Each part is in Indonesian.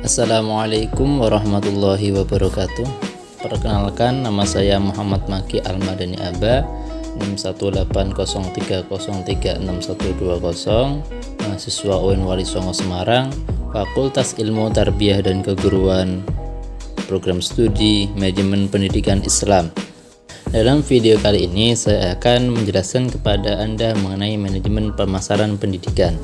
Assalamualaikum warahmatullahi wabarakatuh. Perkenalkan, nama saya Muhammad Maki Almadani Aba, NIM 18030361120, mahasiswa UIN Wali Songo Semarang, Fakultas Ilmu Tarbiyah dan Keguruan, Program Studi Manajemen Pendidikan Islam. Dalam video kali ini saya akan menjelaskan kepada Anda mengenai manajemen pemasaran pendidikan.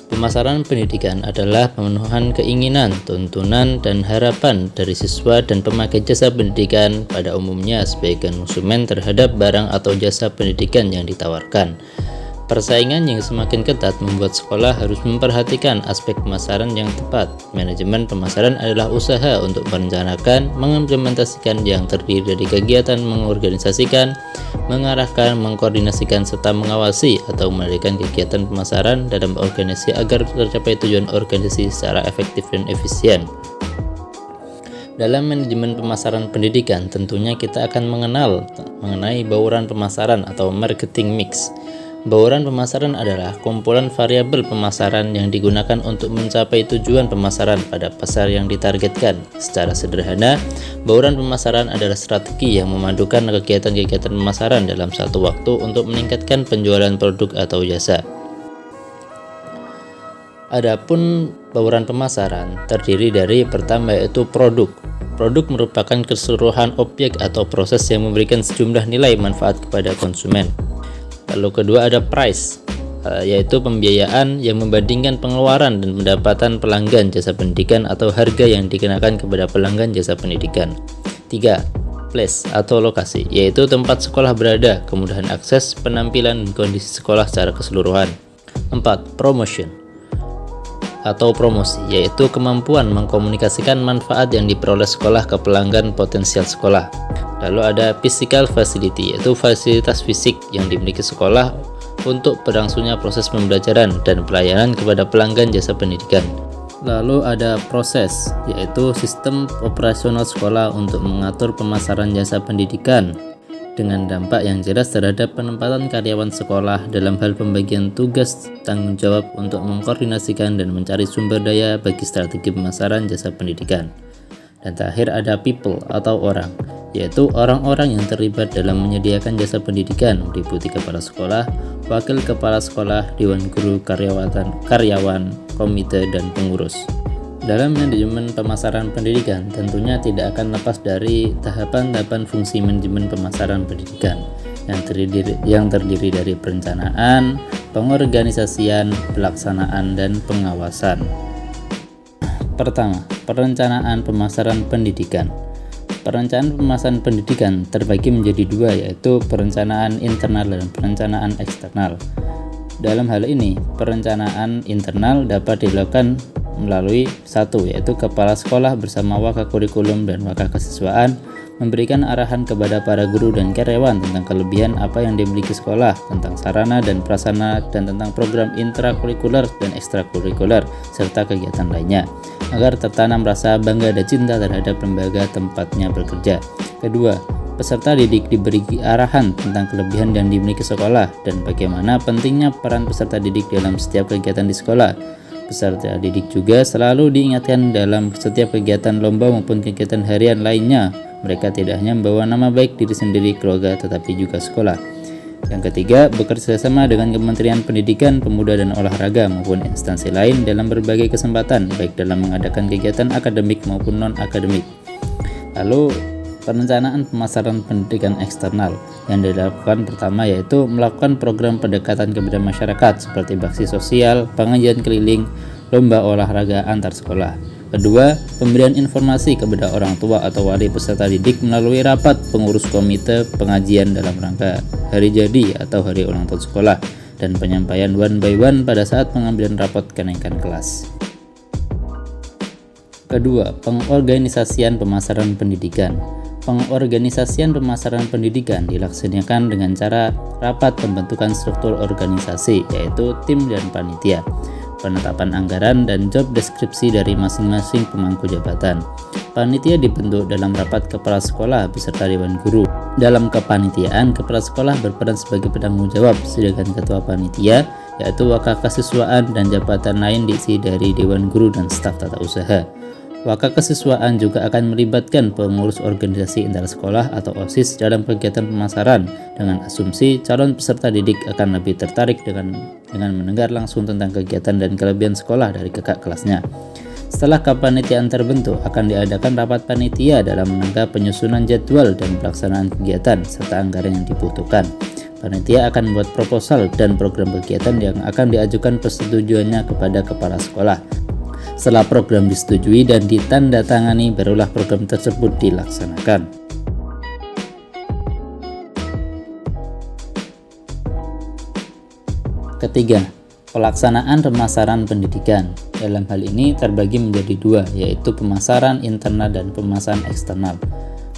Pemasaran pendidikan adalah pemenuhan keinginan, tuntunan, dan harapan dari siswa dan pemakai jasa pendidikan pada umumnya sebagai konsumen terhadap barang atau jasa pendidikan yang ditawarkan. Persaingan yang semakin ketat membuat sekolah harus memperhatikan aspek pemasaran yang tepat. Manajemen pemasaran adalah usaha untuk merencanakan, mengimplementasikan yang terdiri dari kegiatan mengorganisasikan, mengarahkan, mengkoordinasikan, serta mengawasi atau mengendalikan kegiatan pemasaran dalam organisasi agar tercapai tujuan organisasi secara efektif dan efisien. Dalam manajemen pemasaran pendidikan, tentunya kita akan mengenal mengenai bauran pemasaran atau marketing mix. Bauran pemasaran adalah kumpulan variabel pemasaran yang digunakan untuk mencapai tujuan pemasaran pada pasar yang ditargetkan. Secara sederhana, bauran pemasaran adalah strategi yang memadukan kegiatan-kegiatan pemasaran dalam satu waktu untuk meningkatkan penjualan produk atau jasa. Adapun bauran pemasaran terdiri dari pertama yaitu produk. Produk merupakan keseluruhan objek atau proses yang memberikan sejumlah nilai manfaat kepada konsumen. Lalu kedua ada price, yaitu pembiayaan yang membandingkan pengeluaran dan pendapatan pelanggan jasa pendidikan atau harga yang dikenakan kepada pelanggan jasa pendidikan. 3. Place atau lokasi, yaitu tempat sekolah berada, kemudahan akses, penampilan, dan kondisi sekolah secara keseluruhan. 4. Promotion atau promosi, yaitu kemampuan mengkomunikasikan manfaat yang diperoleh sekolah ke pelanggan potensial sekolah. Lalu ada physical facility, yaitu fasilitas fisik yang dimiliki sekolah untuk berlangsungnya proses pembelajaran dan pelayanan kepada pelanggan jasa pendidikan. Lalu ada proses, yaitu sistem operasional sekolah untuk mengatur pemasaran jasa pendidikan dengan dampak yang jelas terhadap penempatan karyawan sekolah dalam hal pembagian tugas tanggung jawab untuk mengkoordinasikan dan mencari sumber daya bagi strategi pemasaran jasa pendidikan. Dan terakhir ada people atau orang, yaitu orang-orang yang terlibat dalam menyediakan jasa pendidikan meliputi kepala sekolah, wakil kepala sekolah, dewan guru, karyawan, komite, dan pengurus. Dalam manajemen pemasaran pendidikan tentunya tidak akan lepas dari tahapan-tahapan fungsi manajemen pemasaran pendidikan yang terdiri dari perencanaan, pengorganisasian, pelaksanaan, dan pengawasan. Pertama, perencanaan pemasaran pendidikan. Perencanaan pemasaran pendidikan terbagi menjadi dua, yaitu perencanaan internal dan perencanaan eksternal. Dalam hal ini, perencanaan internal dapat dilakukan melalui satu, yaitu kepala sekolah bersama wakakurikulum dan wakakesiswaan memberikan arahan kepada para guru dan karyawan tentang kelebihan apa yang dimiliki sekolah, tentang sarana dan prasarana, dan tentang program intrakurikuler dan ekstrakurikuler serta kegiatan lainnya, agar tertanam rasa bangga dan cinta terhadap lembaga tempatnya bekerja. Kedua, peserta didik diberi arahan tentang kelebihan yang dimiliki sekolah dan bagaimana pentingnya peran peserta didik dalam setiap kegiatan di sekolah. Peserta didik juga selalu diingatkan dalam setiap kegiatan lomba maupun kegiatan harian lainnya. Mereka tidak hanya membawa nama baik diri sendiri, keluarga, tetapi juga sekolah. Yang ketiga, bekerja sama dengan Kementerian Pendidikan, Pemuda dan Olahraga maupun instansi lain dalam berbagai kesempatan, baik dalam mengadakan kegiatan akademik maupun non-akademik. Lalu, perencanaan pemasaran pendidikan eksternal yang dilakukan pertama yaitu melakukan program pendekatan kepada masyarakat seperti bakti sosial, pengajian keliling, lomba olahraga antar sekolah. Kedua, pemberian informasi kepada orang tua atau wali peserta didik melalui rapat pengurus komite pengajian dalam rangka hari jadi atau hari ulang tahun sekolah dan penyampaian one by one pada saat pengambilan rapot kenaikan kelas. Kedua, pengorganisasian pemasaran pendidikan. Pengorganisasian pemasaran pendidikan dilaksanakan dengan cara rapat pembentukan struktur organisasi, yaitu tim dan panitia, penetapan anggaran, dan job deskripsi dari masing-masing pemangku jabatan. Panitia dibentuk dalam rapat kepala sekolah beserta dewan guru. Dalam kepanitiaan, kepala sekolah berperan sebagai penanggung jawab, sedangkan ketua panitia, yaitu wakakesiswaan dan jabatan lain diisi dari dewan guru dan staf tata usaha. Waka kesiswaan juga akan melibatkan pengurus organisasi intrasekolah atau OSIS dalam kegiatan pemasaran dengan asumsi calon peserta didik akan lebih tertarik dengan mendengar langsung tentang kegiatan dan kelebihan sekolah dari kakak kelasnya. Setelah kepanitiaan terbentuk, akan diadakan rapat panitia dalam rangka penyusunan jadwal dan pelaksanaan kegiatan serta anggaran yang dibutuhkan. Panitia akan membuat proposal dan program kegiatan yang akan diajukan persetujuannya kepada kepala sekolah. Setelah program disetujui dan ditandatangani, barulah program tersebut dilaksanakan. Ketiga, pelaksanaan pemasaran pendidikan. Dalam hal ini terbagi menjadi dua, yaitu pemasaran internal dan pemasaran eksternal.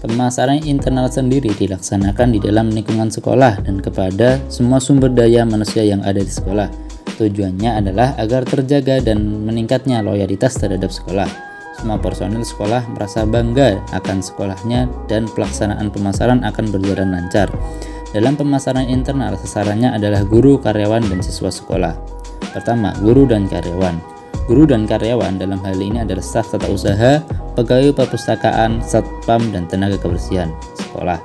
Pemasaran internal sendiri dilaksanakan di dalam lingkungan sekolah dan kepada semua sumber daya manusia yang ada di sekolah. Tujuannya adalah agar terjaga dan meningkatnya loyalitas terhadap sekolah. Semua personil sekolah merasa bangga akan sekolahnya dan pelaksanaan pemasaran akan berjalan lancar. Dalam pemasaran internal, sasarannya adalah guru, karyawan, dan siswa sekolah. Pertama, guru dan karyawan. Guru dan karyawan dalam hal ini adalah staf tata usaha, pegawai perpustakaan, satpam, dan tenaga kebersihan sekolah.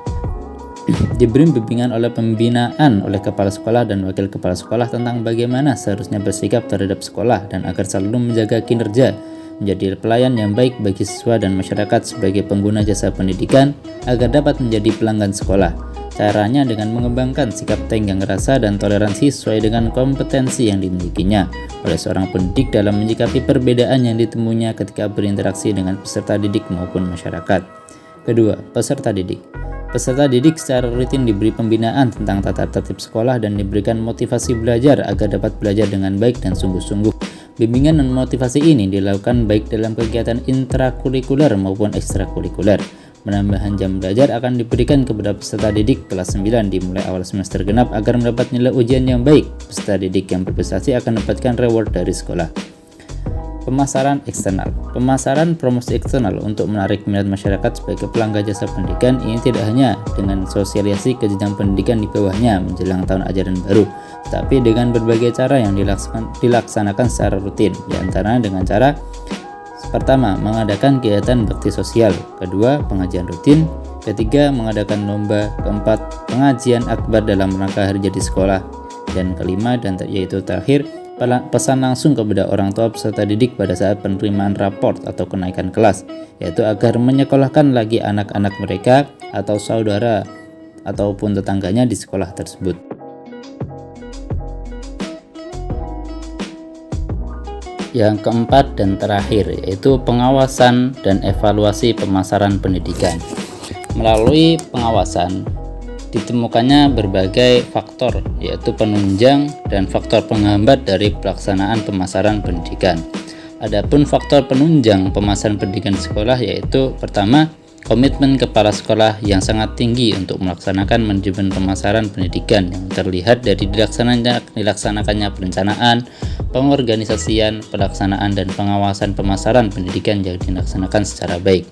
Diberi bimbingan oleh pembinaan oleh kepala sekolah dan wakil kepala sekolah tentang bagaimana seharusnya bersikap terhadap sekolah dan agar selalu menjaga kinerja, menjadi pelayan yang baik bagi siswa dan masyarakat sebagai pengguna jasa pendidikan agar dapat menjadi pelanggan sekolah. Caranya dengan mengembangkan sikap tenggang rasa dan toleransi sesuai dengan kompetensi yang dimilikinya oleh seorang pendidik dalam menyikapi perbedaan yang ditemuinya ketika berinteraksi dengan peserta didik maupun masyarakat. Kedua, peserta didik. Peserta didik secara rutin diberi pembinaan tentang tata tertib sekolah dan diberikan motivasi belajar agar dapat belajar dengan baik dan sungguh-sungguh. Bimbingan dan motivasi ini dilakukan baik dalam kegiatan intrakurikuler maupun ekstrakurikuler. Penambahan jam belajar akan diberikan kepada peserta didik kelas 9 dimulai awal semester genap agar mendapat nilai ujian yang baik. Peserta didik yang berprestasi akan mendapatkan reward dari sekolah. Pemasaran eksternal. Pemasaran promosi eksternal untuk menarik minat masyarakat sebagai pelanggan jasa pendidikan ini tidak hanya dengan sosialisasi ke jenjang pendidikan di bawahnya menjelang tahun ajaran baru, tetapi dengan berbagai cara yang dilaksanakan secara rutin, diantaranya dengan cara pertama, mengadakan kegiatan bakti sosial, kedua, pengajian rutin, ketiga, mengadakan lomba, keempat, pengajian akbar dalam rangka hari jadi sekolah, dan kelima dan yaitu terakhir, pesan langsung kepada orang tua peserta didik pada saat penerimaan raport atau kenaikan kelas, yaitu agar menyekolahkan lagi anak-anak mereka atau saudara ataupun tetangganya di sekolah tersebut. Yang keempat dan terakhir yaitu pengawasan dan evaluasi pemasaran pendidikan. Melalui pengawasan ditemukannya berbagai faktor yaitu penunjang dan faktor penghambat dari pelaksanaan pemasaran pendidikan. Adapun faktor penunjang pemasaran pendidikan di sekolah yaitu pertama, komitmen kepala sekolah yang sangat tinggi untuk melaksanakan manajemen pemasaran pendidikan yang terlihat dari dilaksanakannya perencanaan, pengorganisasian, pelaksanaan dan pengawasan pemasaran pendidikan yang dilaksanakan secara baik.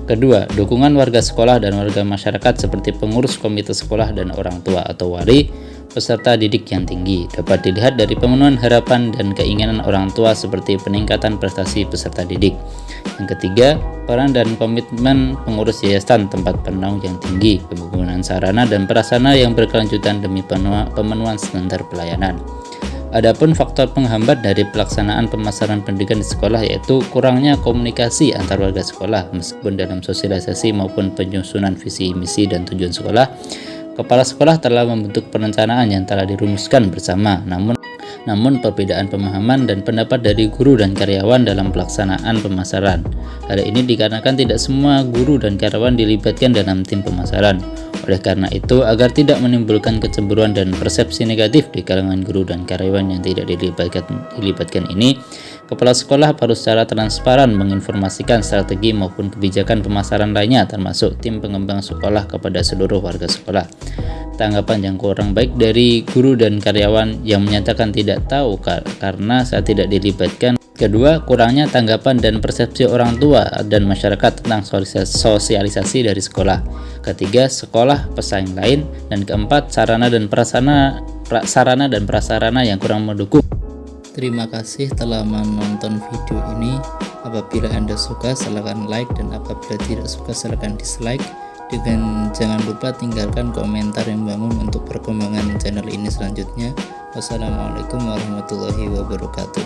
Kedua, dukungan warga sekolah dan warga masyarakat seperti pengurus komite sekolah dan orang tua atau wali peserta didik yang tinggi dapat dilihat dari pemenuhan harapan dan keinginan orang tua seperti peningkatan prestasi peserta didik. Yang ketiga, peran dan komitmen pengurus yayasan tempat penaung yang tinggi, pembangunan sarana dan prasarana yang berkelanjutan demi pemenuhan standar pelayanan. Adapun faktor penghambat dari pelaksanaan pemasaran pendidikan di sekolah yaitu kurangnya komunikasi antar warga sekolah. Meskipun dalam sosialisasi maupun penyusunan visi, misi, dan tujuan sekolah, kepala sekolah telah membentuk perencanaan yang telah dirumuskan bersama, namun perbedaan pemahaman dan pendapat dari guru dan karyawan dalam pelaksanaan pemasaran. Hal ini dikarenakan tidak semua guru dan karyawan dilibatkan dalam tim pemasaran. Oleh karena itu, agar tidak menimbulkan kecemburuan dan persepsi negatif di kalangan guru dan karyawan yang tidak dilibatkan ini, kepala sekolah harus secara transparan menginformasikan strategi maupun kebijakan pemasaran lainnya termasuk tim pengembang sekolah kepada seluruh warga sekolah. Tanggapan yang kurang baik dari guru dan karyawan yang menyatakan tidak tahu karena saat tidak dilibatkan. Kedua, kurangnya tanggapan dan persepsi orang tua dan masyarakat tentang sosialisasi dari sekolah. Ketiga, sekolah pesaing lain. Dan keempat, sarana dan prasarana yang kurang mendukung. Terima kasih telah menonton video ini. Apabila Anda suka, silahkan like, dan apabila tidak suka, silahkan dislike. Dan jangan lupa tinggalkan komentar yang membangun untuk perkembangan channel ini selanjutnya. Wassalamualaikum warahmatullahi wabarakatuh.